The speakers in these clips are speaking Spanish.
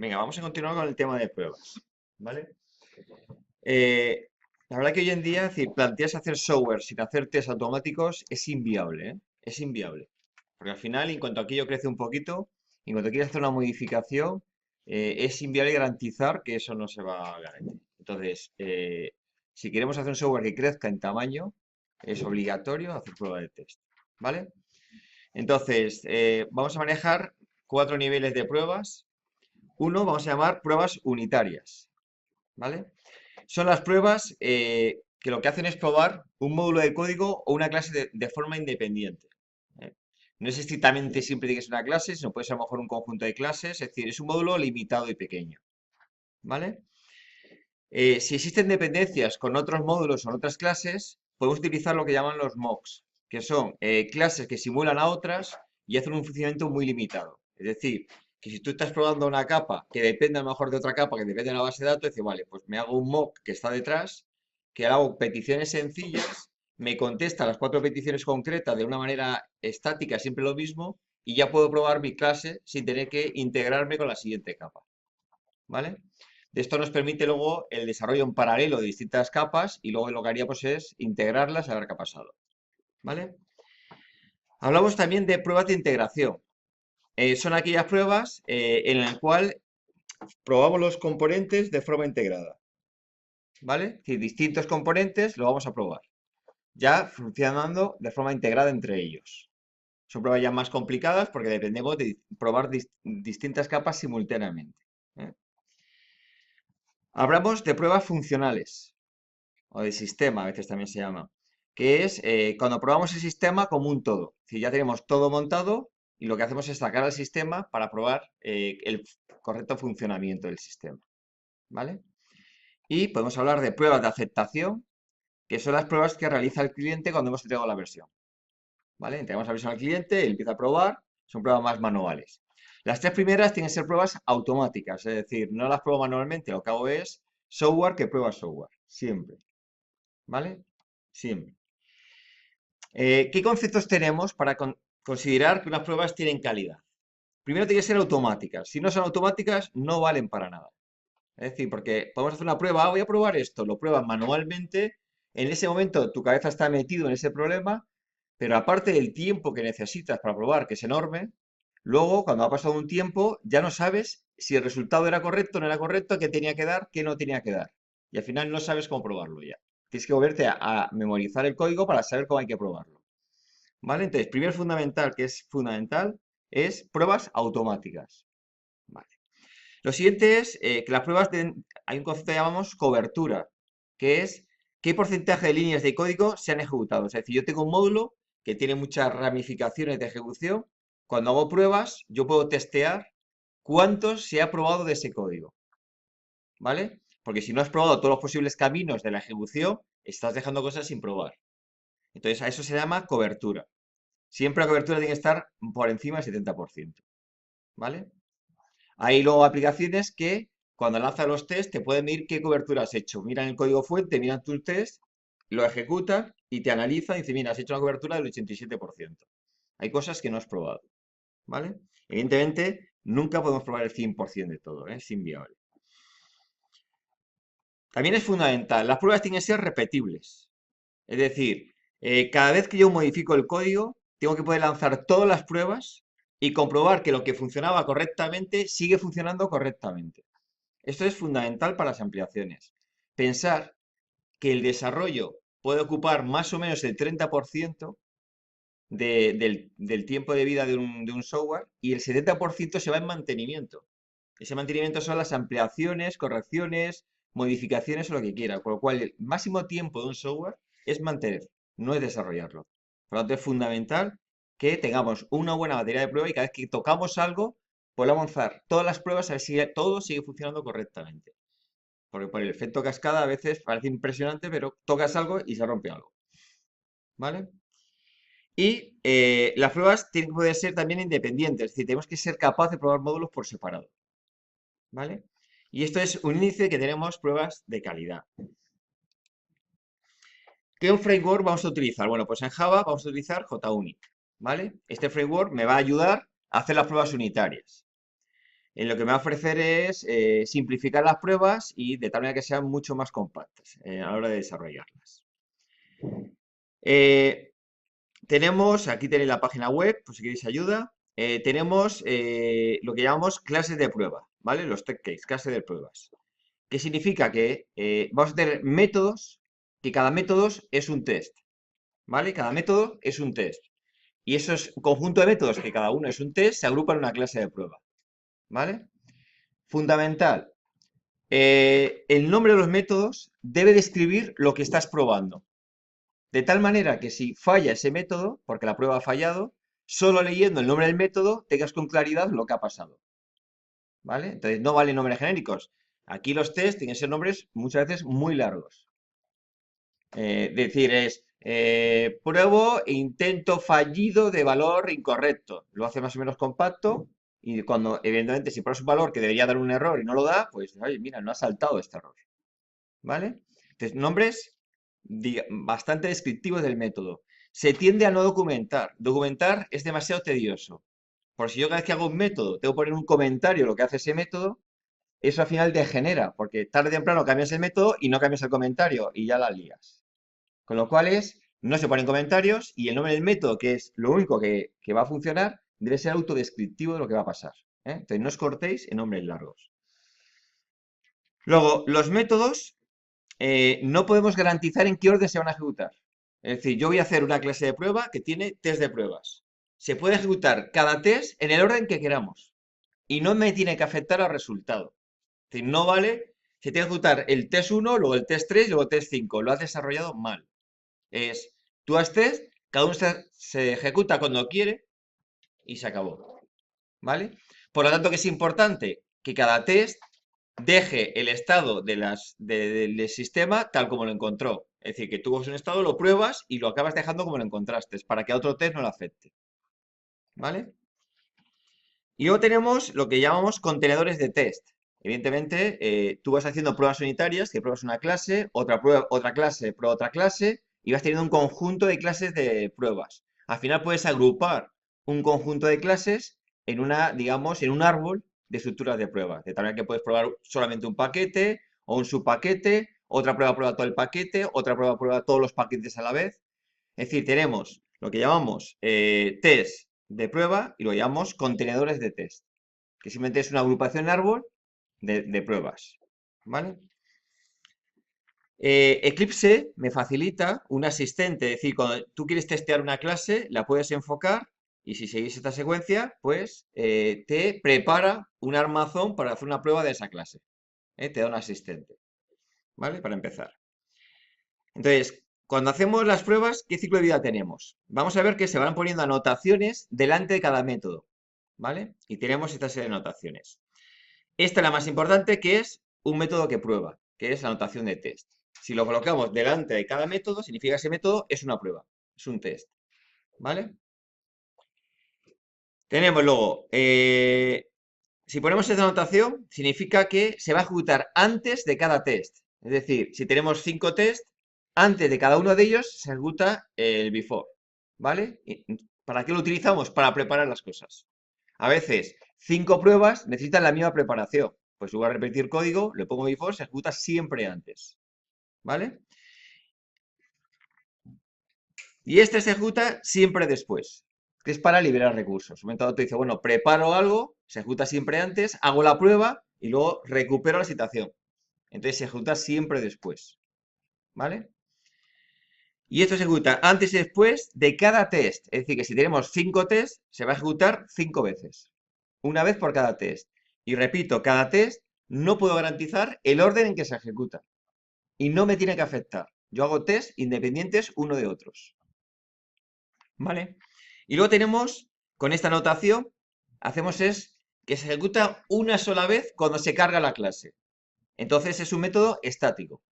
Venga, vamos a continuar con el tema de pruebas, ¿vale? Eh, la verdad que hoy en día, si planteas hacer software sin hacer test automáticos, es inviable, ¿eh? Es inviable. Porque al final, en cuanto aquello crece un poquito, en cuanto quieres hacer una modificación, es inviable garantizar que eso no se va a garantizar. Entonces, si queremos hacer un software que crezca en tamaño, es obligatorio hacer prueba de test, ¿vale? Entonces, vamos a manejar 4 niveles de pruebas. Uno vamos a llamar pruebas unitarias, ¿vale? Son las pruebas que lo que hacen es probar un módulo de código o una clase de forma independiente. ¿Eh? No es estrictamente siempre tiene que ser una clase, sino puede ser a lo mejor un conjunto de clases, es decir, es un módulo limitado y pequeño, ¿vale? Si existen dependencias con otros módulos o en otras clases, podemos utilizar lo que llaman los mocks, que son clases que simulan a otras y hacen un funcionamiento muy limitado. Es decir, que si tú estás probando una capa que depende a lo mejor de otra capa que depende de la base de datos, dices, vale, pues me hago un mock que está detrás, que hago peticiones sencillas, me contesta las 4 peticiones concretas de una manera estática, siempre lo mismo, y ya puedo probar mi clase sin tener que integrarme con la siguiente capa. ¿Vale? Esto nos permite luego el desarrollo en paralelo de distintas capas y luego lo que haría pues es integrarlas a ver qué ha pasado. ¿Vale? Hablamos también de pruebas de integración. Son aquellas pruebas en las cuales probamos los componentes de forma integrada. ¿Vale? Es decir, distintos componentes lo vamos a probar, ya funcionando de forma integrada entre ellos. Son pruebas ya más complicadas porque dependemos de probar distintas capas simultáneamente. ¿Eh? Hablamos de pruebas funcionales, o de sistema, a veces también se llama, que es cuando probamos el sistema como un todo. Es decir, ya tenemos todo montado y lo que hacemos es sacar al sistema para probar el correcto funcionamiento del sistema. ¿Vale? Y podemos hablar de pruebas de aceptación, que son las pruebas que realiza el cliente cuando hemos entregado la versión. ¿Vale? Entregamos la versión al cliente, él empieza a probar, son pruebas más manuales. Las 3 primeras tienen que ser pruebas automáticas, es decir, no las pruebo manualmente, lo que hago es software que prueba software, siempre. ¿Vale? Siempre. ¿Qué conceptos tenemos para considerar que unas pruebas tienen calidad? Primero, tienen que ser automáticas. Si no son automáticas, no valen para nada. Es decir, porque podemos hacer una prueba, voy a probar esto, lo pruebas manualmente, en ese momento tu cabeza está metido en ese problema, pero aparte del tiempo que necesitas para probar, que es enorme, luego, cuando ha pasado un tiempo, ya no sabes si el resultado era correcto, no era correcto, qué tenía que dar, qué no tenía que dar. Y al final no sabes cómo probarlo ya. Tienes que volverte a memorizar el código para saber cómo hay que probarlo. ¿Vale? Entonces, primer fundamental, que es fundamental, es pruebas automáticas. Vale. Lo siguiente es que las pruebas hay un concepto que llamamos cobertura, que es qué porcentaje de líneas de código se han ejecutado. Es decir, yo tengo un módulo que tiene muchas ramificaciones de ejecución. Cuando hago pruebas, yo puedo testear cuántos se ha probado de ese código. ¿Vale? Porque si no has probado todos los posibles caminos de la ejecución, estás dejando cosas sin probar. Entonces, a eso se llama cobertura. Siempre la cobertura tiene que estar por encima del 70%. ¿Vale? Hay luego aplicaciones que cuando lanzan los test te pueden medir qué cobertura has hecho. Miran el código fuente, miran tus test, lo ejecutan y te analizan y dicen, mira, has hecho una cobertura del 87%. Hay cosas que no has probado. ¿Vale? Evidentemente, nunca podemos probar el 100% de todo, ¿eh? Es inviable. También es fundamental, las pruebas tienen que ser repetibles. Es decir, cada vez que yo modifico el código, tengo que poder lanzar todas las pruebas y comprobar que lo que funcionaba correctamente sigue funcionando correctamente. Esto es fundamental para las ampliaciones. Pensar que el desarrollo puede ocupar más o menos el 30% del tiempo de vida de un software y el 70% se va en mantenimiento. Ese mantenimiento son las ampliaciones, correcciones, modificaciones o lo que quiera. Por lo cual, el máximo tiempo de un software es mantener, no es desarrollarlo. Por lo tanto, es fundamental que tengamos una buena batería de prueba y cada vez que tocamos algo, podamos lanzar todas las pruebas a ver si todo sigue funcionando correctamente. Porque por el efecto cascada a veces parece impresionante, pero tocas algo y se rompe algo. ¿Vale? Y las pruebas tienen que poder ser también independientes, es decir, tenemos que ser capaces de probar módulos por separado. ¿Vale? Y esto es un índice que tenemos pruebas de calidad. ¿Qué framework vamos a utilizar? Bueno, pues en Java vamos a utilizar JUnit, ¿vale? Este framework me va a ayudar a hacer las pruebas unitarias. Lo que me va a ofrecer es simplificar las pruebas y de tal manera que sean mucho más compactas a la hora de desarrollarlas. Eh, Tenemos, aquí tenéis la página web, por si queréis ayuda. Tenemos lo que llamamos clases de prueba, ¿vale? Los test case, clases de pruebas. ¿Qué significa? Que vamos a tener métodos, que cada método es un test, ¿vale? Cada método es un test. Y esos conjunto de métodos, que cada uno es un test, se agrupan en una clase de prueba, ¿vale? Fundamental. El nombre de los métodos debe describir lo que estás probando. De tal manera que si falla ese método, porque la prueba ha fallado, solo leyendo el nombre del método tengas con claridad lo que ha pasado. ¿Vale? Entonces no valen nombres genéricos. Aquí los test tienen que ser nombres muchas veces muy largos. Decir es pruebo e intento fallido de valor incorrecto. Lo hace más o menos compacto y cuando, evidentemente, si pruebas un valor que debería dar un error y no lo da, pues, oye, mira, no ha saltado este error. ¿Vale? Entonces, nombres bastante descriptivos del método. Se tiende a no documentar. Documentar es demasiado tedioso. Por si yo cada vez que hago un método tengo que poner un comentario lo que hace ese método, eso al final degenera, porque tarde o temprano cambias el método y no cambias el comentario y ya la lías. Con lo cual no se ponen comentarios y el nombre del método, que es lo único que va a funcionar, debe ser autodescriptivo de lo que va a pasar. Entonces no os cortéis en nombres largos. Luego, los métodos no podemos garantizar en qué orden se van a ejecutar. Es decir, yo voy a hacer una clase de prueba que tiene test de pruebas. Se puede ejecutar cada test en el orden que queramos y no me tiene que afectar al resultado. Es decir, no vale, se tiene que ejecutar el test 1, luego el test 3, luego el test 5. Lo has desarrollado mal. Tú haces test, cada uno se ejecuta cuando quiere y se acabó. ¿Vale? Por lo tanto, que es importante que cada test deje el estado del sistema tal como lo encontró. Es decir, que tú coges un estado, lo pruebas y lo acabas dejando como lo encontraste, para que a otro test no lo afecte. ¿Vale? Y luego tenemos lo que llamamos contenedores de test. Evidentemente, tú vas haciendo pruebas unitarias, que pruebas una clase, otra clase, prueba otra clase, y vas teniendo un conjunto de clases de pruebas. Al final puedes agrupar un conjunto de clases en digamos, en un árbol de estructuras de pruebas. De tal manera que puedes probar solamente un paquete o un subpaquete, otra prueba prueba todo el paquete, otra prueba prueba todos los paquetes a la vez. Es decir, tenemos lo que llamamos test de prueba y lo llamamos contenedores de test, que simplemente es una agrupación en árbol de pruebas. ¿Vale? Eclipse me facilita un asistente, es decir, cuando tú quieres testear una clase, la puedes enfocar y si seguís esta secuencia, pues te prepara un armazón para hacer una prueba de esa clase. Te da un asistente, ¿vale? Para empezar. Entonces, cuando hacemos las pruebas, ¿qué ciclo de vida tenemos? Vamos a ver que se van poniendo anotaciones delante de cada método, ¿vale? Y tenemos esta serie de anotaciones. Esta es la más importante, que es un método que prueba, que es la anotación de test. Si lo colocamos delante de cada método, significa que ese método es una prueba, es un test, ¿vale? Tenemos luego, si ponemos esta anotación, significa que se va a ejecutar antes de cada test. Es decir, si tenemos 5 tests, antes de cada uno de ellos se ejecuta el before, ¿vale? ¿Para qué lo utilizamos? Para preparar las cosas. A veces, 5 pruebas necesitan la misma preparación. Pues si voy a repetir código, le pongo before, se ejecuta siempre antes, ¿vale? Y este se ejecuta siempre después, que es para liberar recursos. Un momento dado te dice, bueno, preparo algo, se ejecuta siempre antes, hago la prueba y luego recupero la situación. Entonces se ejecuta siempre después, ¿vale? Y esto se ejecuta antes y después de cada test. Es decir, que si tenemos 5 tests, se va a ejecutar 5 veces. Una vez por cada test. Y repito, cada test no puedo garantizar el orden en que se ejecuta. Y no me tiene que afectar. Yo hago test independientes uno de otros. ¿Vale? Y luego tenemos, con esta anotación, hacemos es que se ejecuta una sola vez cuando se carga la clase. Entonces es un método estático.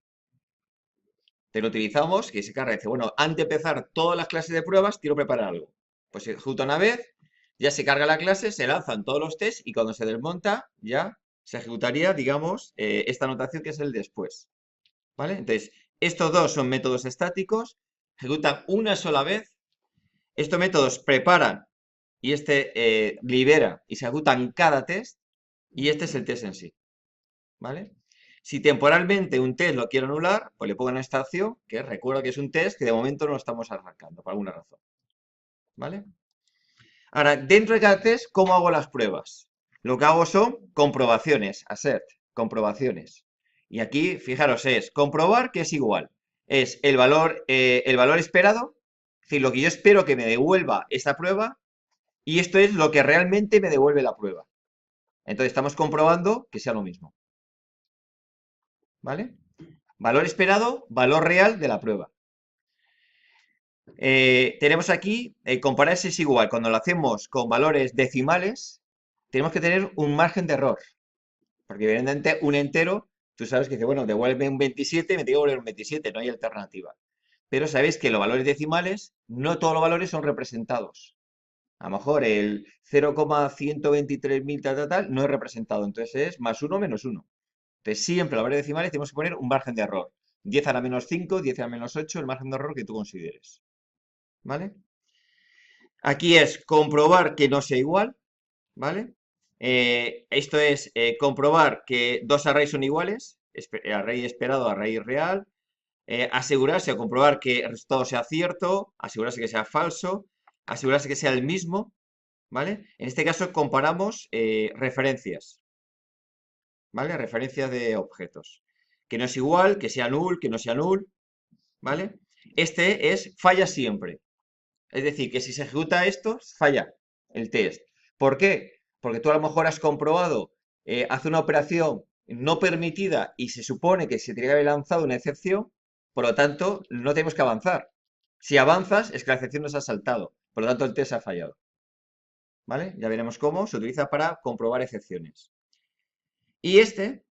Te lo utilizamos, que se carga y dice, bueno, antes de empezar todas las clases de pruebas, quiero preparar algo. Pues se ejecuta una vez, ya se carga la clase, se lanzan todos los tests y cuando se desmonta, ya se ejecutaría, digamos, esta anotación que es el después. ¿Vale? Entonces, estos dos son métodos estáticos, ejecutan una sola vez. Estos métodos preparan y libera y se ejecutan cada test. Y este es el test en sí, ¿vale? Si temporalmente un test lo quiero anular, pues le pongo en esta opción, que recuerda que es un test que de momento no lo estamos arrancando, por alguna razón, ¿vale? Ahora, dentro de cada test, ¿cómo hago las pruebas? Lo que hago son comprobaciones, assert, comprobaciones. Y aquí, fijaros, es comprobar que es igual. Es el valor esperado, es decir, lo que yo espero que me devuelva esta prueba, y esto es lo que realmente me devuelve la prueba. Entonces, estamos comprobando que sea lo mismo. ¿Vale? Valor esperado, valor real de la prueba. Tenemos aquí, comparar si es igual. Cuando lo hacemos con valores decimales, tenemos que tener un margen de error. Porque evidentemente un entero, tú sabes que dice, bueno, devuelve un 27, me tiene que devolver un 27, no hay alternativa. Pero sabéis que los valores decimales, no todos los valores son representados. A lo mejor el 0,123.000 tal, tal, tal, no es representado. Entonces es más 1 menos 1. Entonces siempre los valores decimales tenemos que poner un margen de error. 10 a la menos 5, 10 a la menos 8, el margen de error que tú consideres. ¿Vale? Aquí es comprobar que no sea igual, ¿vale? Esto es comprobar que dos arrays son iguales, array esperado, array real, asegurarse o comprobar que el resultado sea cierto, asegurarse que sea falso, asegurarse que sea el mismo, ¿vale? En este caso comparamos referencias, ¿vale? Referencias de objetos. Que no es igual, que sea null, que no sea null, ¿vale? Este es falla siempre. Es decir, que si se ejecuta esto, falla el test. ¿Por qué? Porque tú a lo mejor has comprobado, hace una operación no permitida y se supone que se tiene que haber lanzado una excepción, por lo tanto, no tenemos que avanzar. Si avanzas, es que la excepción nos ha saltado, por lo tanto, el test ha fallado. ¿Vale? Ya veremos cómo se utiliza para comprobar excepciones. Y este,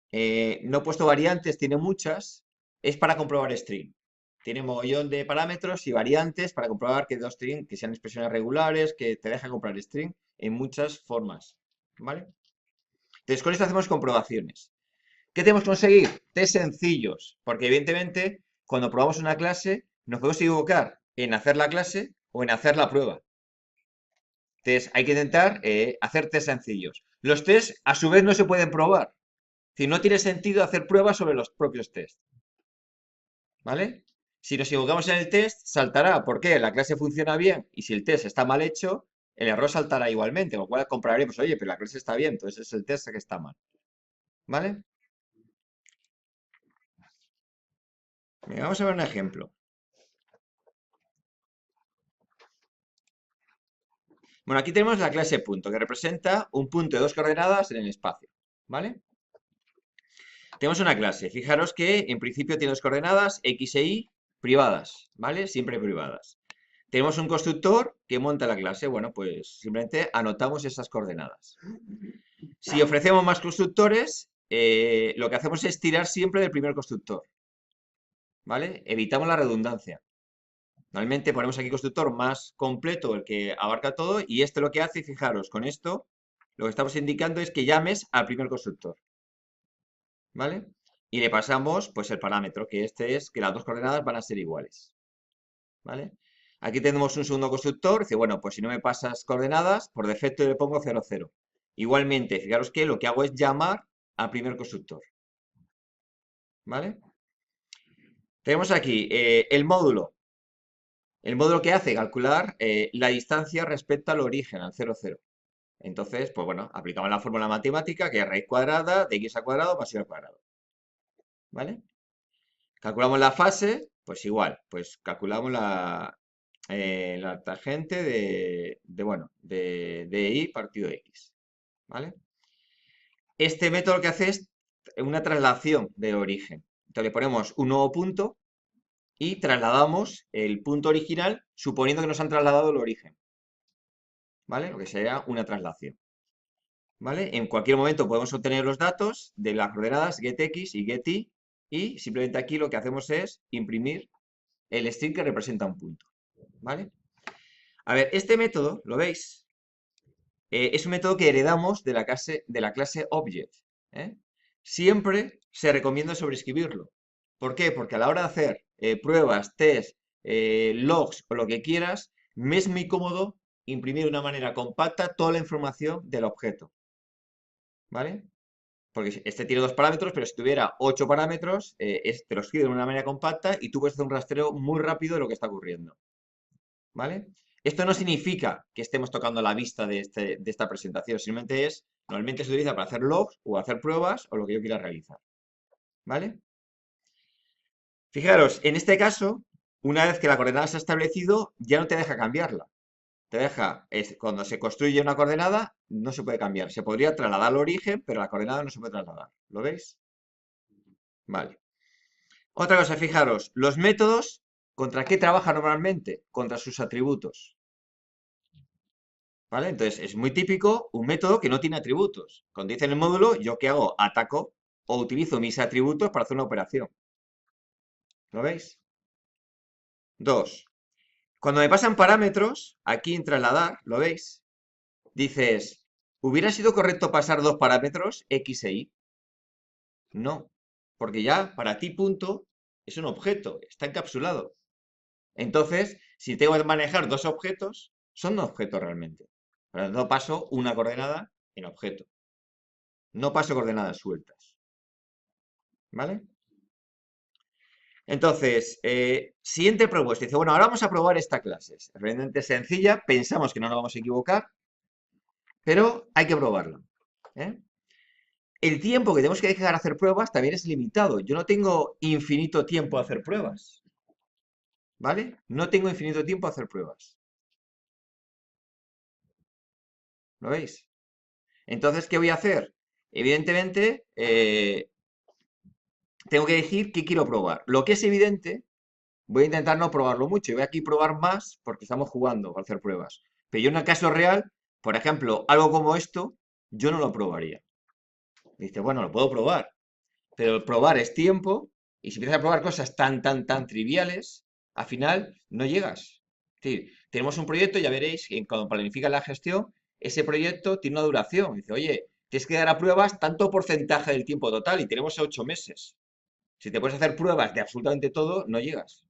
no he puesto variantes, tiene muchas, es para comprobar string. Tiene mogollón de parámetros y variantes para comprobar que dos string, que sean expresiones regulares, que te deja comprar string en muchas formas. ¿Vale? Entonces, con esto hacemos comprobaciones. ¿Qué tenemos que conseguir? Test sencillos, porque evidentemente, cuando probamos una clase, nos podemos equivocar en hacer la clase o en hacer la prueba. Entonces, hay que intentar hacer test sencillos. Los test, a su vez, no se pueden probar. Es decir, no tiene sentido hacer pruebas sobre los propios test. ¿Vale? Si nos equivocamos en el test, saltará. ¿Por qué? La clase funciona bien y si el test está mal hecho, el error saltará igualmente. Con lo cual comprobaremos, oye, pero la clase está bien, entonces es el test que está mal. ¿Vale? Venga, vamos a ver un ejemplo. Bueno, aquí tenemos la clase punto, que representa un punto de dos coordenadas en el espacio. ¿Vale? Tenemos una clase. Fijaros que en principio tiene dos coordenadas, x e y, privadas. ¿Vale? Siempre privadas. Tenemos un constructor que monta la clase. Bueno, pues simplemente anotamos esas coordenadas. Si ofrecemos más constructores, lo que hacemos es tirar siempre del primer constructor. ¿Vale? Evitamos la redundancia. Normalmente ponemos aquí constructor más completo, el que abarca todo, y este lo que hace, fijaros, con esto, lo que estamos indicando es que llames al primer constructor. ¿Vale? Y le pasamos, pues, el parámetro, que este es que las dos coordenadas van a ser iguales. ¿Vale? Aquí tenemos un segundo constructor, dice, bueno, pues si no me pasas coordenadas, por defecto le pongo 0, 0. Igualmente, fijaros que lo que hago es llamar al primer constructor. ¿Vale? Tenemos aquí el módulo. El módulo que hace calcular la distancia respecto al origen, al 0, 0. Entonces, pues bueno, aplicamos la fórmula matemática que es raíz cuadrada de x al cuadrado más y al cuadrado. ¿Vale? Calculamos la fase, pues igual, pues calculamos la tangente bueno, de y partido x. ¿Vale? Este método lo que hace es una traslación de origen. Entonces le ponemos un nuevo punto y trasladamos el punto original suponiendo que nos han trasladado el origen. ¿Vale? Lo que sería una traslación. ¿Vale? En cualquier momento podemos obtener los datos de las coordenadas getX y getY y simplemente aquí lo que hacemos es imprimir el string que representa un punto. ¿Vale? A ver, este método, ¿lo veis? Es un método que heredamos de la clase Object. ¿Eh? Siempre se recomienda sobreescribirlo. ¿Por qué? Porque a la hora de hacer pruebas, test, logs o lo que quieras, me es muy cómodo imprimir de una manera compacta toda la información del objeto. ¿vale? Porque este tiene 2 parámetros, pero si tuviera 8 parámetros, te los escribe de una manera compacta y tú puedes hacer un rastreo muy rápido de lo que está ocurriendo, ¿vale? Esto no significa que estemos tocando la vista de esta presentación, simplemente normalmente se utiliza para hacer logs o hacer pruebas o lo que yo quiera realizar, ¿vale? Fijaros, en este caso, una vez que la coordenada se ha establecido, ya no te deja cambiarla. Te deja, cuando se construye una coordenada, no se puede cambiar. Se podría trasladar al origen, pero la coordenada no se puede trasladar. ¿Lo veis? Vale. Otra cosa, fijaros, los métodos, ¿contra qué trabajan normalmente? Contra sus atributos. ¿Vale? Entonces, es muy típico un método que no tiene atributos. Cuando dice en el módulo, ¿yo qué hago? Ataco o utilizo mis atributos para hacer una operación. ¿Lo veis? Dos. Cuando me pasan parámetros, aquí en trasladar, ¿lo veis? Dices, ¿hubiera sido correcto pasar 2 parámetros, X e Y? No, porque ya para ti punto es un objeto, está encapsulado. Entonces, si tengo que manejar 2 objetos, son 2 objetos realmente. Por lo tanto, paso una coordenada en objeto. No paso coordenadas sueltas. ¿Vale? Entonces, siguiente propuesta. Dice, bueno, ahora vamos a probar esta clase. Es realmente sencilla, pensamos que no nos vamos a equivocar, pero hay que probarla. ¿Eh? El tiempo que tenemos que dejar hacer pruebas también es limitado. Yo no tengo infinito tiempo a hacer pruebas. ¿Vale? No tengo infinito tiempo a hacer pruebas. ¿Lo veis? Entonces, ¿qué voy a hacer? Evidentemente, tengo que elegir qué quiero probar. Lo que es evidente, voy a intentar no probarlo mucho. Y voy aquí a probar más porque estamos jugando para hacer pruebas. Pero yo en el caso real, por ejemplo, algo como esto, yo no lo probaría. Dice, bueno, lo puedo probar. Pero el probar es tiempo. Y si empiezas a probar cosas tan triviales, al final no llegas. Es decir, tenemos un proyecto, ya veréis, que cuando planifica la gestión, ese proyecto tiene una duración. Dice, oye, tienes que dar a pruebas tanto porcentaje del tiempo total y tenemos 8 meses. Si te puedes hacer pruebas de absolutamente todo, no llegas.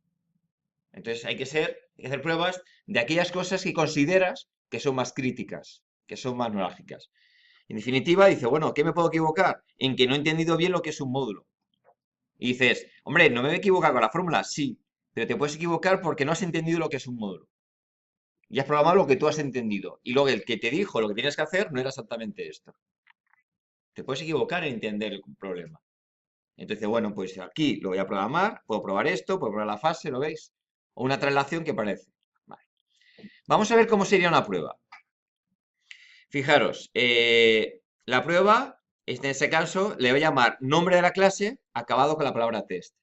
Entonces hay que hacer pruebas de aquellas cosas que consideras que son más críticas, que son más neurálgicas. En definitiva, dice, bueno, ¿qué me puedo equivocar? En que no he entendido bien lo que es un módulo. Y dices, hombre, ¿no me voy a equivocar con la fórmula? Sí, pero te puedes equivocar porque no has entendido lo que es un módulo. Y has programado lo que tú has entendido. Y luego el que te dijo lo que tienes que hacer no era exactamente esto. Te puedes equivocar en entender el problema. Entonces, bueno, pues aquí lo voy a programar, puedo probar esto, puedo probar la fase, ¿lo veis? O una traslación que parece. Vale. Vamos a ver cómo sería una prueba. Fijaros, la prueba, en ese caso, le voy a llamar nombre de la clase acabado con la palabra test.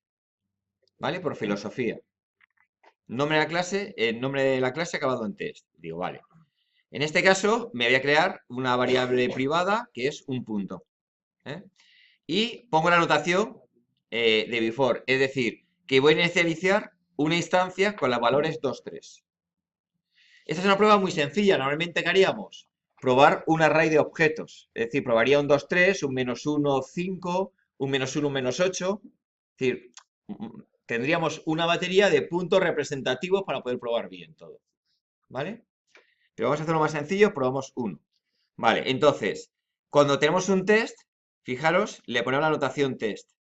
¿Vale? Por filosofía. Nombre de la clase, nombre de la clase acabado en test. Digo, vale. En este caso, me voy a crear una variable privada que es un punto. ¿Eh? Y pongo la anotación de before, es decir, que voy a inicializar una instancia con los valores 2, 3. Esta es una prueba muy sencilla. Normalmente, ¿qué haríamos? Probar un array de objetos. Es decir, probaría un 2, 3, un -1, 5, un -1, un -8. Es decir, tendríamos una batería de puntos representativos para poder probar bien todo. ¿Vale? Pero vamos a hacerlo más sencillo, probamos uno. Vale, entonces, cuando tenemos un test, fijaros, le ponemos la anotación test.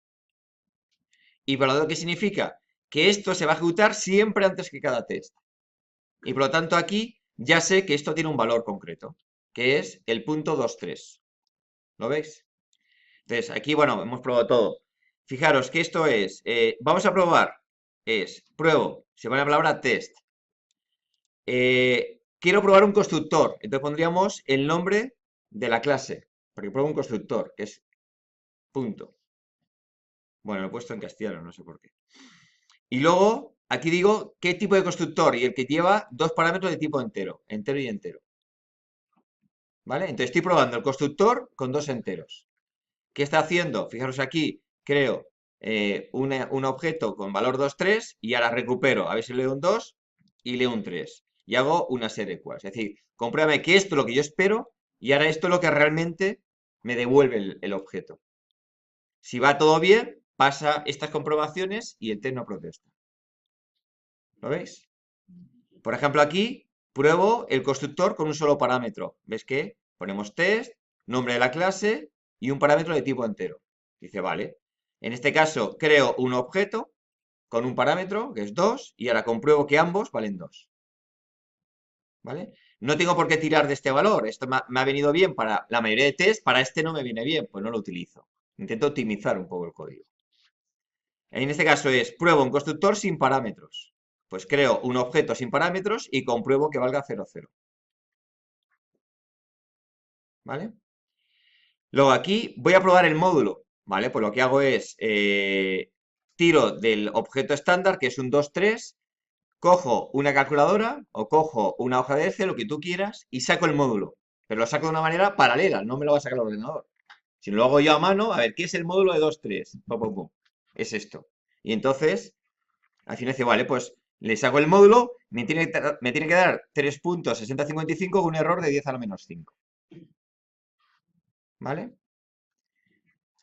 ¿Y por lo tanto qué significa? Que esto se va a ejecutar siempre antes que cada test. Y por lo tanto aquí ya sé que esto tiene un valor concreto, que es el punto 23. ¿Lo veis? Entonces, aquí, bueno, hemos probado todo. Fijaros que esto es, vamos a probar, pruebo, se pone la palabra test. Quiero probar un constructor, entonces pondríamos el nombre de la clase, porque pruebo un constructor, que es punto. Bueno, lo he puesto en castellano, no sé por qué. Y luego, aquí digo qué tipo de constructor y el que lleva 2 parámetros de tipo entero y entero. ¿Vale? Entonces estoy probando el constructor con 2 enteros. ¿Qué está haciendo? Fijaros aquí, creo un objeto con valor 2, 3 y ahora recupero, a ver si leo un 2 y leo un 3. Y hago una serie equals. Es decir, compruébame que esto es lo que yo espero y ahora esto es lo que realmente me devuelve el objeto. Si va todo bien, pasa estas comprobaciones y el test no protesta. ¿Lo veis? Por ejemplo, aquí pruebo el constructor con un solo parámetro. ¿Ves qué? Ponemos test, nombre de la clase y un parámetro de tipo entero. Dice, vale. En este caso, creo un objeto con un parámetro, que es 2, y ahora compruebo que ambos valen 2. ¿Vale? No tengo por qué tirar de este valor. Esto me ha venido bien para la mayoría de test, para este no me viene bien, pues no lo utilizo. Intento optimizar un poco el código. En este caso es, pruebo un constructor sin parámetros. Pues creo un objeto sin parámetros y compruebo que valga 0, 0. ¿Vale? Luego aquí voy a probar el módulo. ¿Vale? Pues lo que hago es, tiro del objeto estándar, que es un 2, 3, cojo una calculadora o cojo una hoja de Excel, lo que tú quieras, y saco el módulo. Pero lo saco de una manera paralela, no me lo va a sacar el ordenador. Si lo hago yo a mano, a ver, ¿qué es el módulo de 2, 3? Pum, pum, pum. Es esto. Y entonces, al final dice, vale, pues le saco el módulo, me tiene que dar 3.6055 con un error de 10 a la menos 5. ¿Vale?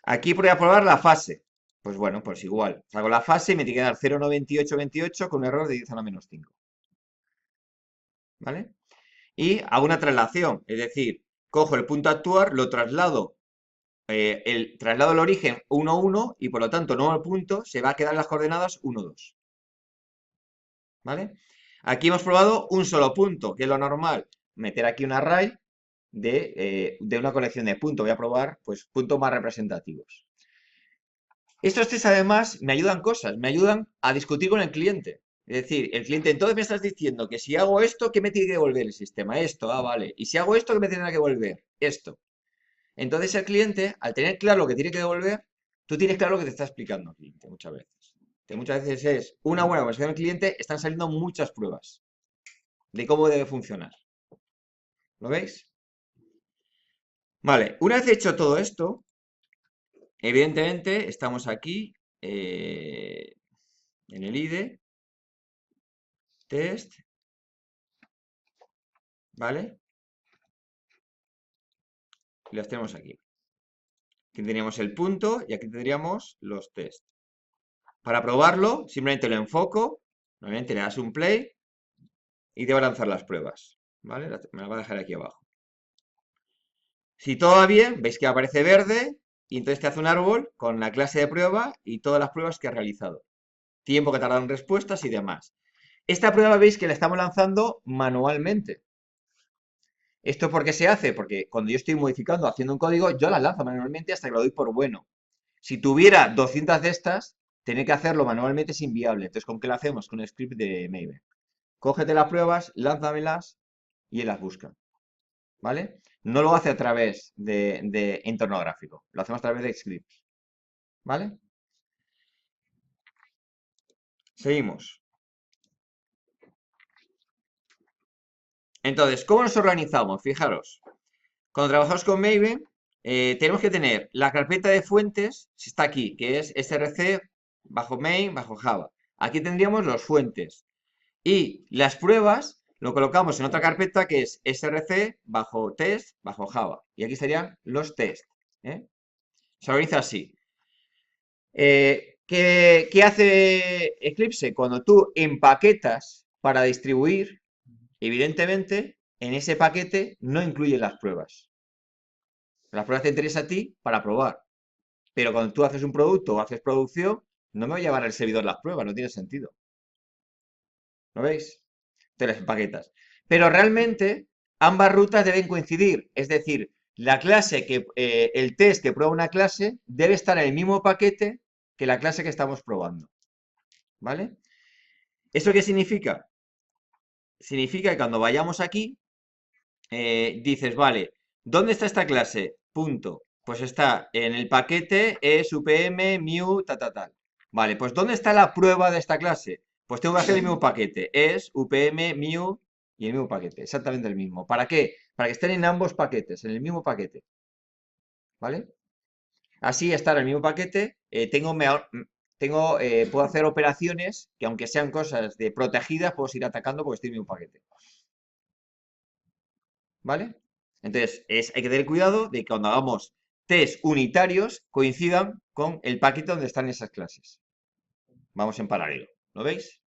Aquí voy a probar la fase. Pues bueno, pues igual. Saco la fase y me tiene que dar 0,9828 con un error de 10 a la menos 5. ¿Vale? Y hago una traslación, es decir, cojo el punto a actuar, lo traslado, traslado el origen 1, 1 y por lo tanto nuevo punto se va a quedar en las coordenadas 1, 2. ¿Vale? Aquí hemos probado un solo punto, que es lo normal, meter aquí un array de una colección de puntos. Voy a probar pues puntos más representativos. Estos test además me ayudan cosas, me ayudan a discutir con el cliente. Es decir, el cliente, entonces me estás diciendo que si hago esto, ¿qué me tiene que devolver el sistema? Esto, vale. Y si hago esto, ¿qué me tendrá que devolver? Esto. Entonces el cliente, al tener claro lo que tiene que devolver, tú tienes claro lo que te está explicando el cliente muchas veces. Que muchas veces es una buena conversación con el cliente, están saliendo muchas pruebas de cómo debe funcionar. ¿Lo veis? Vale, una vez hecho todo esto, evidentemente estamos aquí en el IDE, test, ¿vale? Y las tenemos aquí. Aquí teníamos el punto y aquí tendríamos los test. Para probarlo, simplemente lo enfoco, nuevamente le das un play y te va a lanzar las pruebas, ¿vale? Me las va a dejar aquí abajo. Si todo va bien, veis que aparece verde y entonces te hace un árbol con la clase de prueba y todas las pruebas que has realizado. Tiempo que tardan respuestas y demás. Esta prueba veis que la estamos lanzando manualmente. ¿Esto por qué se hace? Porque cuando yo estoy modificando, haciendo un código, yo la lanzo manualmente hasta que lo doy por bueno. Si tuviera 200 de estas, tener que hacerlo manualmente es inviable. Entonces, ¿con qué lo hacemos? Con un script de Maven. Cógete las pruebas, lánzamelas y él las busca. ¿Vale? No lo hace a través de entorno gráfico, lo hacemos a través de scripts. ¿Vale? Seguimos. Entonces, ¿cómo nos organizamos? Fijaros, cuando trabajamos con Maven, tenemos que tener la carpeta de fuentes, si está aquí, que es src bajo main bajo java. Aquí tendríamos los fuentes. Y las pruebas lo colocamos en otra carpeta que es src bajo test bajo java. Y aquí serían los test. ¿Eh? Se organiza así. ¿Qué hace Eclipse? Cuando tú empaquetas para distribuir, evidentemente, en ese paquete no incluye las pruebas. Las pruebas te interesan a ti para probar. Pero cuando tú haces un producto o haces producción, no me va a llevar al servidor las pruebas, no tiene sentido. ¿Lo veis? Te las empaquetas. Pero realmente ambas rutas deben coincidir. Es decir, la clase el test que prueba una clase debe estar en el mismo paquete que la clase que estamos probando. ¿Vale? ¿Eso qué significa? Significa que cuando vayamos aquí, dices, vale, ¿dónde está esta clase? Punto. Pues está en el paquete supm, mu, tal. Vale, pues ¿dónde está la prueba de esta clase? Pues tengo que hacer el mismo paquete. Es upm, mu y el mismo paquete. Exactamente el mismo. ¿Para qué? Para que estén en ambos paquetes, en el mismo paquete. ¿Vale? Así estar en el mismo paquete, puedo hacer operaciones que aunque sean cosas de protegidas, puedo seguir atacando porque estoy en el mismo paquete. ¿Vale? Entonces, hay que tener cuidado de que cuando hagamos test unitarios coincidan con el paquete donde están esas clases. Vamos en paralelo. ¿Lo veis?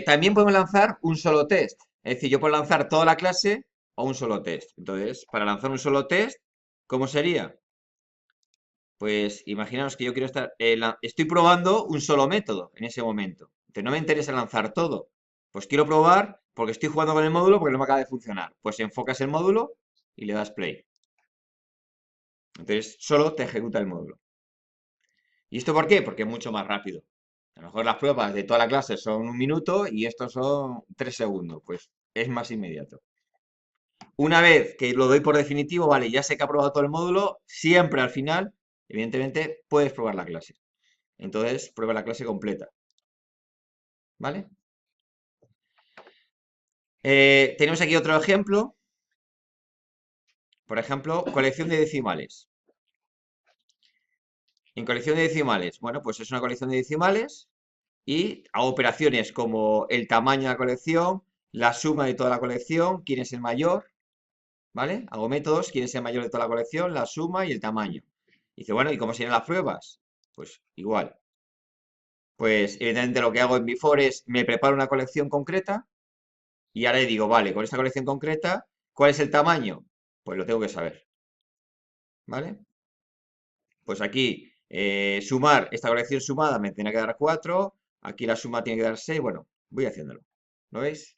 También podemos lanzar un solo test. Es decir, yo puedo lanzar toda la clase o un solo test. Entonces, para lanzar un solo test, ¿cómo sería? Pues imaginaos que yo quiero estoy probando un solo método en ese momento. Entonces no me interesa lanzar todo. Pues quiero probar porque estoy jugando con el módulo porque no me acaba de funcionar. Pues enfocas el módulo y le das play. Entonces solo te ejecuta el módulo. ¿Y esto por qué? Porque es mucho más rápido. A lo mejor las pruebas de toda la clase son 1 minuto y estos son 3 segundos. Pues es más inmediato. Una vez que lo doy por definitivo, vale, ya sé que ha probado todo el módulo, siempre al final, evidentemente, puedes probar la clase. Entonces, prueba la clase completa, ¿vale? Tenemos aquí otro ejemplo. Por ejemplo, colección de decimales. En colección de decimales, bueno, pues es una colección de decimales y hago operaciones como el tamaño de la colección, la suma de toda la colección, quién es el mayor, ¿vale? Hago métodos, quién es el mayor de toda la colección, la suma y el tamaño. Dice, bueno, ¿y cómo serían las pruebas? Pues igual. Pues evidentemente lo que hago en Before es me preparo una colección concreta y ahora le digo, vale, con esta colección concreta, ¿cuál es el tamaño? Pues lo tengo que saber, ¿vale? Pues aquí sumar, esta colección sumada me tiene que dar 4, aquí la suma tiene que dar 6, bueno, voy haciéndolo. ¿Lo veis?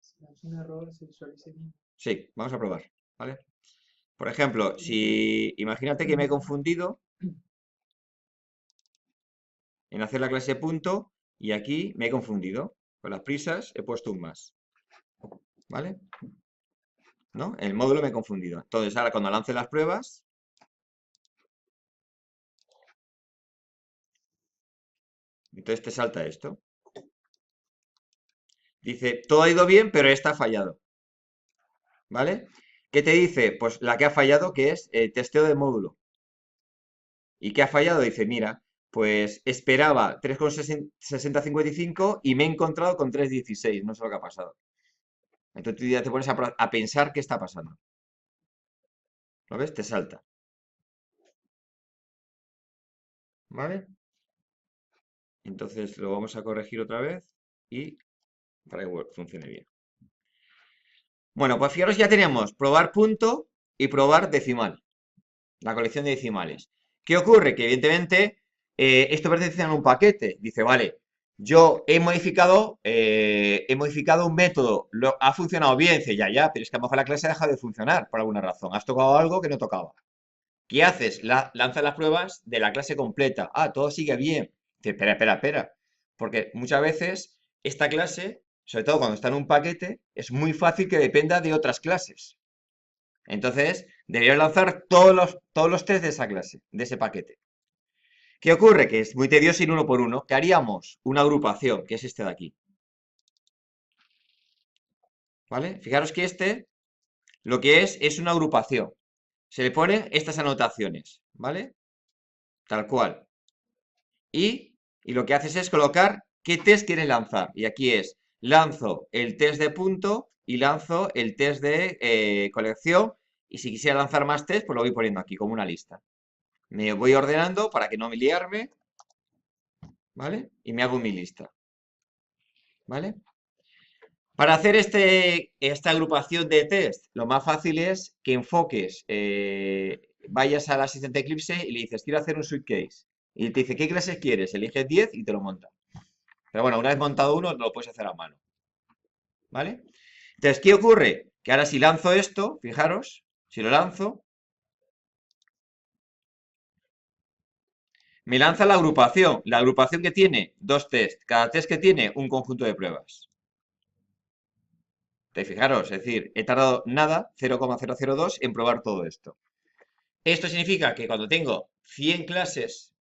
Si es un error, se visualiza bien. Sí, vamos a probar, ¿vale? Por ejemplo, si imagínate que me he confundido en hacer la clase punto y aquí me he confundido. Con las prisas he puesto un más, ¿vale? ¿No? El módulo me he confundido. Entonces, ahora cuando lance las pruebas, entonces te salta esto. Dice, todo ha ido bien, pero esta ha fallado. ¿Vale? ¿Qué te dice? Pues la que ha fallado, que es testeo de módulo. ¿Y qué ha fallado? Dice, mira, pues esperaba 3,6055 y me he encontrado con 3,16. No sé lo que ha pasado. Entonces tú ya te pones a pensar qué está pasando. ¿Lo ves? Te salta. ¿Vale? Entonces lo vamos a corregir otra vez y para que funcione bien. Bueno, pues fijaros, ya tenemos probar punto y probar decimal. La colección de decimales. ¿Qué ocurre? Que evidentemente esto pertenece a un paquete. Dice, vale, yo he modificado un método, ha funcionado bien. Dice, ya, pero es que a lo mejor la clase ha dejado de funcionar por alguna razón. Has tocado algo que no tocaba. ¿Qué haces? Lanzas las pruebas de la clase completa. Ah, todo sigue bien. Dice, espera. Porque muchas veces esta clase, sobre todo cuando está en un paquete, es muy fácil que dependa de otras clases. Entonces, deberías lanzar todos los test de esa clase, de ese paquete. ¿Qué ocurre? Que es muy tedioso ir uno por uno. ¿Qué haríamos? Una agrupación, que es este de aquí. ¿Vale? Fijaros que lo que es una agrupación. Se le ponen estas anotaciones, ¿vale? Tal cual. Y lo que haces es colocar qué test quieres lanzar. Y aquí es, lanzo el test de punto y lanzo el test de colección. Y si quisiera lanzar más test, pues lo voy poniendo aquí como una lista. Me voy ordenando para que no me liarme, ¿vale? Y me hago mi lista, ¿vale? Para hacer esta agrupación de test, lo más fácil es que enfoques, vayas al asistente Eclipse y le dices, quiero hacer un suitcase. Y te dice, ¿qué clases quieres? Eliges 10 y te lo monta. Pero bueno, una vez montado uno, lo puedes hacer a mano, ¿vale? Entonces, ¿qué ocurre? Que ahora si lanzo esto, fijaros, si lo lanzo, me lanza la agrupación que tiene dos tests, cada test que tiene un conjunto de pruebas. Fijaros, es decir, he tardado nada, 0,002 en probar todo esto. Esto significa que cuando tengo 100 clases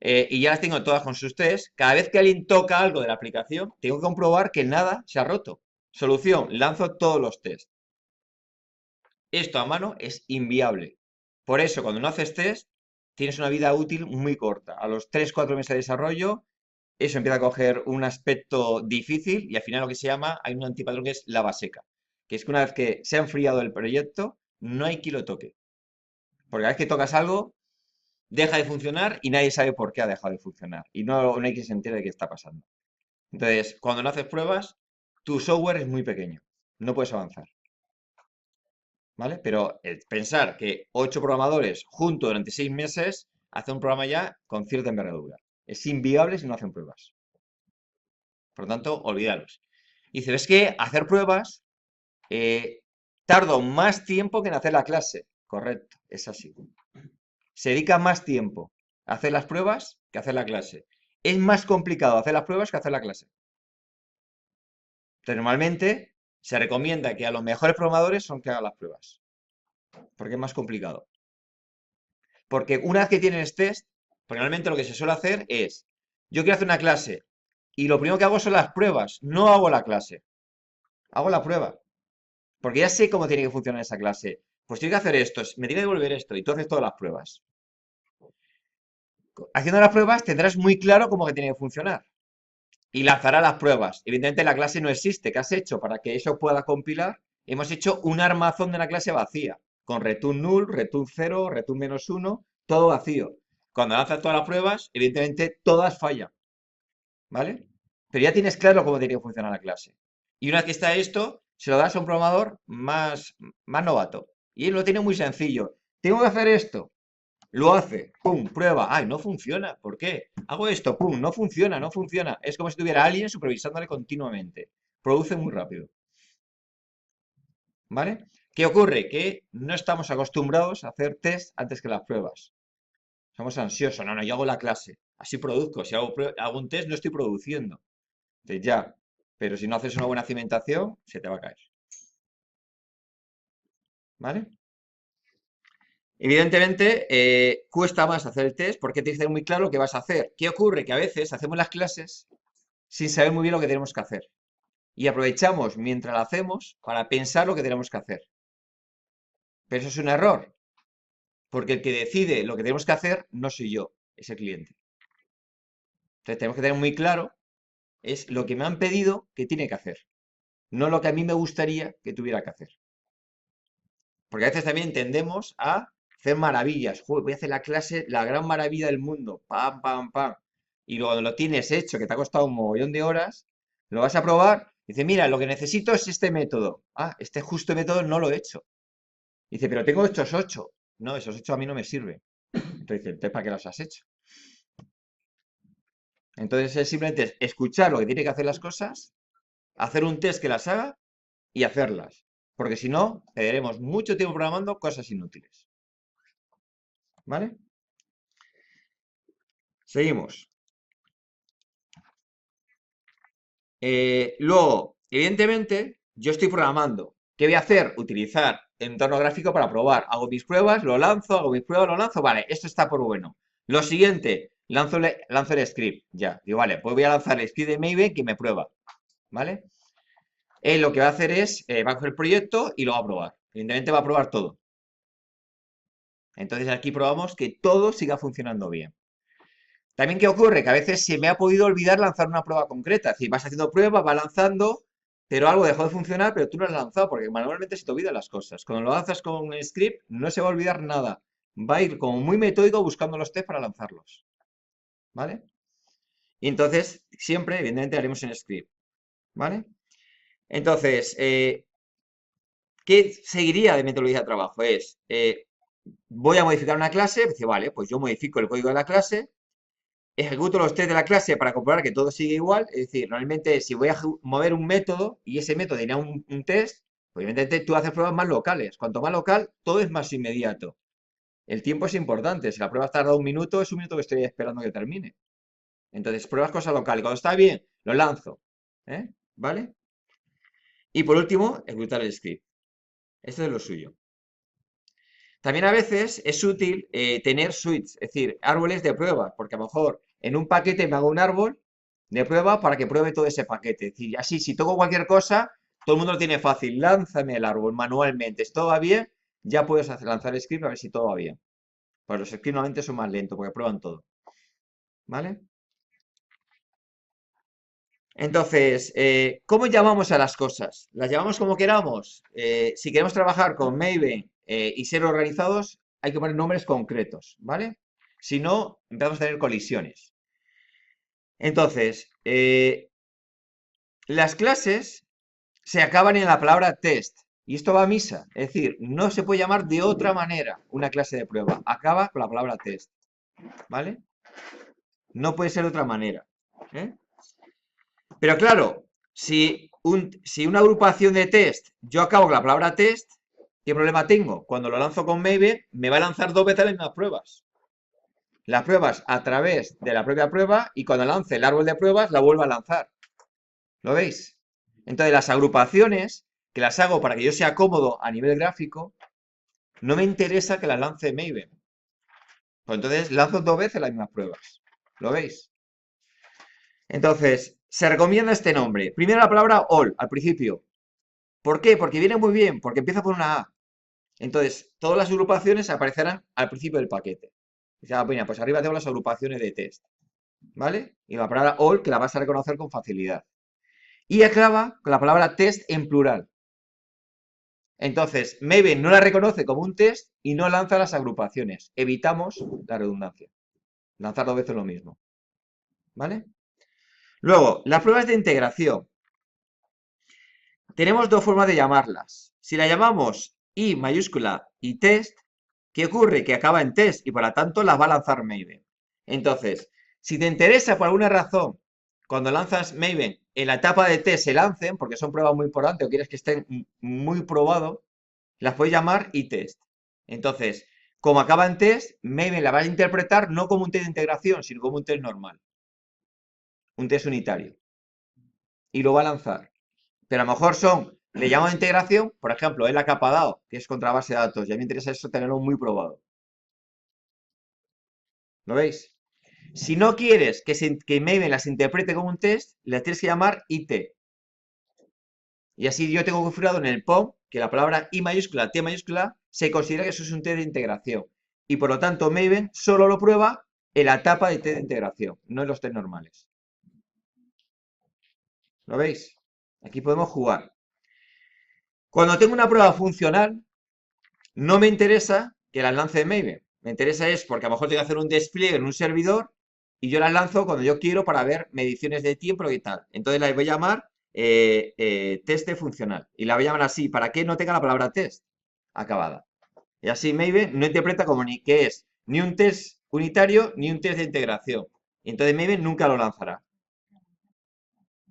y ya las tengo todas con sus tests, cada vez que alguien toca algo de la aplicación, tengo que comprobar que nada se ha roto. Solución, lanzo todos los tests. Esto a mano es inviable. Por eso, cuando no haces test, tienes una vida útil muy corta. A los 3-4 meses de desarrollo, eso empieza a coger un aspecto difícil y al final lo que se llama, hay un antipatrón que es lava seca, que es que una vez que se ha enfriado el proyecto, no hay quien lo toque. Porque cada vez que tocas algo, deja de funcionar y nadie sabe por qué ha dejado de funcionar. Y no hay que se entere de qué está pasando. Entonces, cuando no haces pruebas, tu software es muy pequeño, no puedes avanzar, ¿vale? Pero pensar que 8 programadores juntos durante 6 meses hacen un programa ya con cierta envergadura. Es inviable si no hacen pruebas. Por lo tanto, olvídalos. Y dice, es que hacer pruebas tardo más tiempo que en hacer la clase. Correcto, es así. Se dedica más tiempo a hacer las pruebas que a hacer la clase. Es más complicado hacer las pruebas que hacer la clase. Entonces, normalmente se recomienda que a los mejores programadores son que hagan las pruebas, porque es más complicado. Porque una vez que tienes test, pues realmente lo que se suele hacer es, yo quiero hacer una clase y lo primero que hago son las pruebas, no hago la clase, hago la prueba, porque ya sé cómo tiene que funcionar esa clase. Pues tengo que hacer esto, me tiene que devolver esto y tú haces todas las pruebas. Haciendo las pruebas tendrás muy claro cómo que tiene que funcionar y lanzará las pruebas. Evidentemente la clase no existe. ¿Qué has hecho? Para que eso pueda compilar, hemos hecho un armazón de una clase vacía, con return null, return 0, return -1, todo vacío. Cuando lanzas todas las pruebas, evidentemente todas fallan, ¿vale? Pero ya tienes claro cómo tiene que funcionar la clase. Y una vez que está esto, se lo das a un programador más novato. Y él lo tiene muy sencillo. Tengo que hacer esto. Lo hace, pum, prueba, ay, no funciona, ¿por qué? Hago esto, pum, no funciona, no funciona. Es como si tuviera alguien supervisándole continuamente. Produce muy rápido, ¿vale? ¿Qué ocurre? Que no estamos acostumbrados a hacer test antes que las pruebas. Somos ansiosos, no, no, yo hago la clase, así produzco. Si hago un test, no estoy produciendo. Entonces ya, pero si no haces una buena cimentación, se te va a caer, ¿vale? Evidentemente, cuesta más hacer el test porque tienes que tener muy claro lo que vas a hacer. ¿Qué ocurre? Que a veces hacemos las clases sin saber muy bien lo que tenemos que hacer. Y aprovechamos mientras lo hacemos para pensar lo que tenemos que hacer. Pero eso es un error, porque el que decide lo que tenemos que hacer no soy yo, es el cliente. Entonces tenemos que tener muy claro, es lo que me han pedido que tiene que hacer, no lo que a mí me gustaría que tuviera que hacer. Porque a veces también tendemos a hacer maravillas. Joder, voy a hacer la clase, la gran maravilla del mundo, pam, pam, pam. Y luego lo tienes hecho, que te ha costado un mogollón de horas, lo vas a probar, y dice, mira, lo que necesito es este método. Ah, este justo método no lo he hecho. Dice, pero tengo estos 8. No, esos 8 a mí no me sirven. Entonces dice, ¿entonces para qué los has hecho? Entonces es simplemente escuchar lo que tiene que hacer las cosas, hacer un test que las haga y hacerlas. Porque si no, perderemos mucho tiempo programando cosas inútiles. ¿Vale? Seguimos. Luego, evidentemente, yo estoy programando. ¿Qué voy a hacer? Utilizar el entorno gráfico para probar. Hago mis pruebas, lo lanzo, hago mis pruebas, lo lanzo. Vale, esto está por bueno. Lo siguiente, lanzo el script. Ya, digo, vale, pues voy a lanzar el script de Maven que me prueba. ¿Vale? Él lo que va a hacer es, va a coger el proyecto y lo va a probar. Evidentemente va a probar todo. Entonces aquí probamos que todo siga funcionando bien. También, ¿qué ocurre? Que a veces se me ha podido olvidar lanzar una prueba concreta. Es decir, vas haciendo pruebas, vas lanzando, pero algo dejó de funcionar, pero tú no lo has lanzado, porque manualmente se te olvidan las cosas. Cuando lo lanzas con el script, no se va a olvidar nada. Va a ir como muy metódico buscando los test para lanzarlos. ¿Vale? Y entonces, siempre, evidentemente, haremos en script. ¿Vale? Entonces, ¿qué seguiría de metodología de trabajo? Es, voy a modificar una clase, dice, vale, pues yo modifico el código de la clase, ejecuto los test de la clase para comprobar que todo sigue igual. Es decir, normalmente si voy a mover un método y ese método tiene un test, pues evidentemente tú haces pruebas más locales. Cuanto más local, todo es más inmediato. El tiempo es importante. Si la prueba tarda un minuto, es un minuto que estoy esperando que termine. Entonces, pruebas cosas locales. Cuando está bien, lo lanzo. ¿Vale? Y por último, ejecutar el script. Esto es lo suyo. También a veces es útil tener suites, es decir, árboles de prueba, porque a lo mejor en un paquete me hago un árbol de prueba para que pruebe todo ese paquete. Es decir, así si toco cualquier cosa, todo el mundo lo tiene fácil. Lánzame el árbol manualmente. Si todo va bien, ya puedes lanzar el script a ver si todo va bien. Pues los scripts normalmente son más lentos porque prueban todo. ¿Vale? Entonces, ¿cómo llamamos a las cosas? ¿Las llamamos como queramos? Si queremos trabajar con Maven y ser organizados, hay que poner nombres concretos, ¿vale? Si no, empezamos a tener colisiones. Entonces, las clases se acaban en la palabra test. Y esto va a misa. Es decir, no se puede llamar de otra manera una clase de prueba. Acaba con la palabra test. ¿Vale? No puede ser de otra manera. ¿Eh? Pero claro, si una agrupación de test yo acabo con la palabra test, ¿qué problema tengo? Cuando lo lanzo con Maven, me va a lanzar dos veces las mismas pruebas. Las pruebas a través de la propia prueba y cuando lance el árbol de pruebas la vuelvo a lanzar. ¿Lo veis? Entonces las agrupaciones, que las hago para que yo sea cómodo a nivel gráfico, no me interesa que las lance Maven. Pues entonces lanzo dos veces las mismas pruebas. ¿Lo veis? Entonces, se recomienda este nombre. Primero la palabra all, al principio. ¿Por qué? Porque viene muy bien, porque empieza por una A. Entonces, todas las agrupaciones aparecerán al principio del paquete. Ya, bueno, pues arriba tengo las agrupaciones de test. ¿Vale? Y la palabra all, que la vas a reconocer con facilidad. Y acaba con la palabra test en plural. Entonces, Maven no la reconoce como un test y no lanza las agrupaciones. Evitamos la redundancia. Lanzar dos veces lo mismo. ¿Vale? Luego, las pruebas de integración. Tenemos dos formas de llamarlas. Si la llamamos I mayúscula y test, ¿qué ocurre? Que acaba en test y por lo tanto las va a lanzar Maven. Entonces, si te interesa por alguna razón, cuando lanzas Maven, en la etapa de test se lancen, porque son pruebas muy importantes o quieres que estén muy probados, las puedes llamar iTest. Entonces, como acaba en test, Maven la va a interpretar no como un test de integración, sino como un test normal. Un test unitario. Y lo va a lanzar. Pero a lo mejor le llamo de integración, por ejemplo, es la capa DAO, que es contra base de datos. Y a mí me interesa eso tenerlo muy probado. ¿Lo veis? Si no quieres que Maven las interprete como un test, las tienes que llamar IT. Y así yo tengo configurado en el POM que la palabra I mayúscula, T mayúscula, se considera que eso es un test de integración. Y por lo tanto, Maven solo lo prueba en la etapa de test de integración, no en los test normales. ¿Lo veis? Aquí podemos jugar. Cuando tengo una prueba funcional, no me interesa que las lance Maven. Me interesa es porque a lo mejor tengo que hacer un despliegue en un servidor y yo las lanzo cuando yo quiero para ver mediciones de tiempo y tal. Entonces las voy a llamar test funcional. Y la voy a llamar así, para que no tenga la palabra test acabada. Y así Maven no interpreta como que es ni un test unitario ni un test de integración. Y entonces Maven nunca lo lanzará.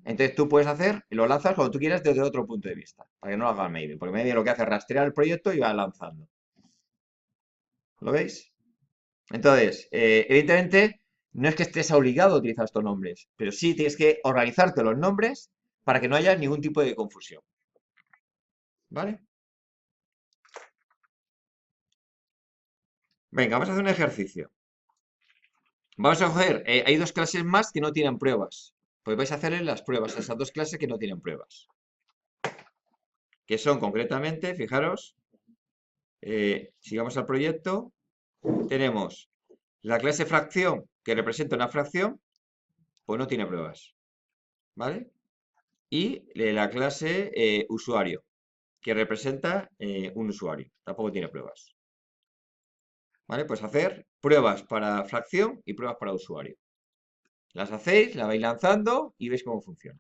Entonces tú puedes hacer y lo lanzas cuando tú quieras desde otro punto de vista, para que no lo haga Maven. Porque Maven lo que hace es rastrear el proyecto y va lanzando. ¿Lo veis? Entonces, evidentemente, no es que estés obligado a utilizar estos nombres, pero sí tienes que organizarte los nombres para que no haya ningún tipo de confusión. ¿Vale? Venga, vamos a hacer un ejercicio. Vamos a coger, hay dos clases más que no tienen pruebas. Pues vais a hacerles las pruebas a esas dos clases que no tienen pruebas. Que son concretamente, fijaros, si vamos al proyecto, tenemos la clase fracción que representa una fracción, pues no tiene pruebas. ¿Vale? Y la clase usuario, que representa un usuario. Tampoco tiene pruebas. ¿Vale? Pues hacer pruebas para fracción y pruebas para usuario. Las hacéis, la vais lanzando y veis cómo funciona.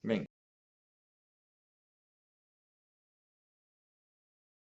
Venga.